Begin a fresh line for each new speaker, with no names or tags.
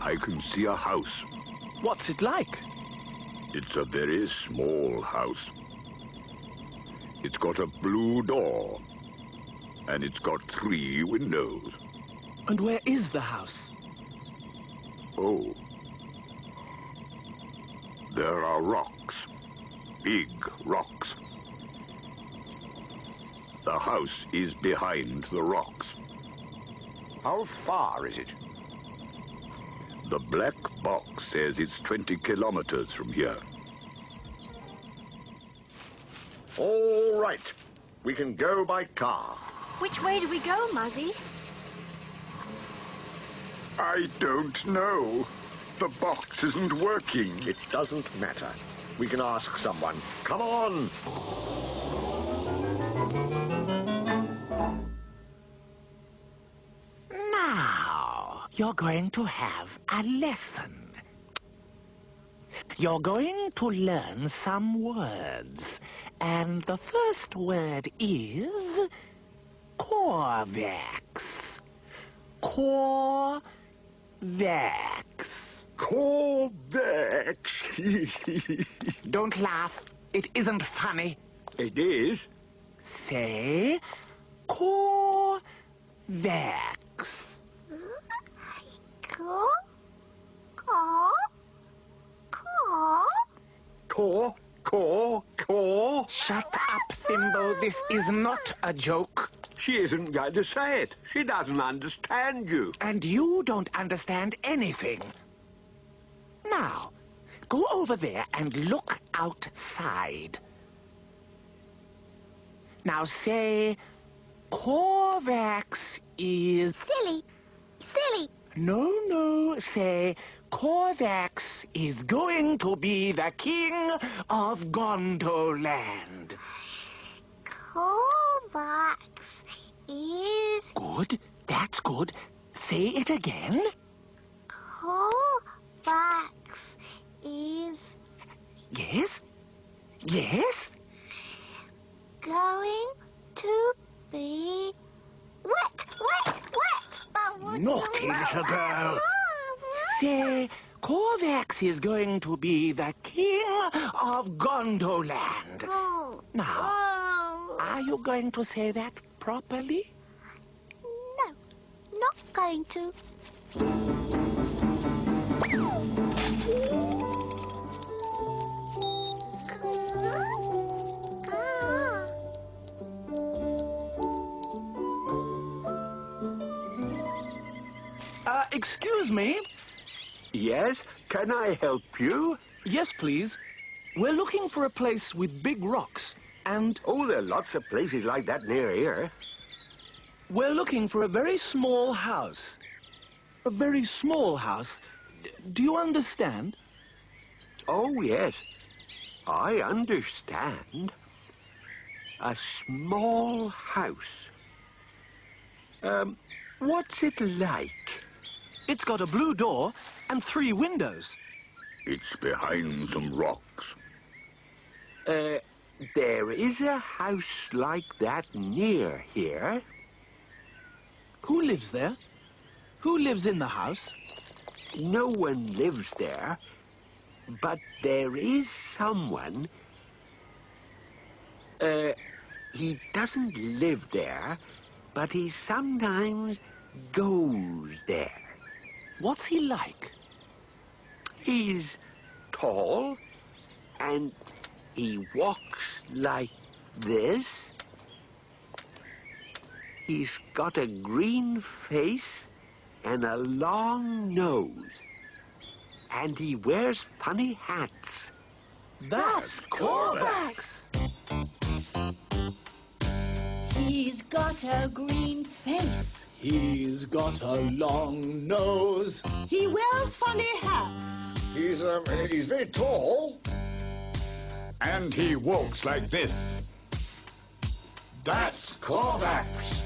I can see a house.
What's it like?
It's a very small house. It's got a blue door, and it's got 3 windows.
And where is the house?
Oh. There are rocks. Big rocks. The house is behind the rocks.
How far is it?
The black box says it's 20 kilometers from here.
All right. We can go by car.
Which way do we go, Muzzy?
I don't know. The box isn't working.
It doesn't matter. We can ask someone. Come on!
Now, you're going to have a lesson. You're going to learn some words. And the first word is Corvax. Corvax.
Corvax!
Don't laugh. It isn't funny.
It is.
Say Corvax.
Caw? Caw? Caw?
Caw.
Shut up, Thimble. This is not a joke.
She isn't going to say it. She doesn't understand you.
And you don't understand anything. Now, go over there and look outside. Now say, Corvax is...
Silly. Silly.
No, say, Corvax is going to be the king of Gondoland.
Corvax is...
Good, that's good. Say it again.
Corvax is...
Yes? Yes?
Going to be... Wet.
Naughty little girl. Say, Corvax is going to be the king of Gondoland. Now, are you going to say that properly?
No, not going to.
Excuse me?
Yes? Can I help you?
Yes, please. We're looking for a place with big rocks, and...
Oh, there are lots of places like that near here.
We're looking for a very small house. A very small house. Do you understand?
Oh, yes. I understand. A small house. What's it like?
It's got a blue door and 3 windows.
It's behind some rocks.
There is a house like that near here.
Who lives there? Who lives in the house?
No one lives there, but there is someone. He doesn't live there, but he sometimes goes there.
What's he like?
He's tall, and he walks like this. He's got a green face and a long nose. And he wears funny hats.
That's Corvax.
He's got a green face.
He's got a long nose.
He wears funny hats.
He's very tall.
And he walks like this.
That's Corvax.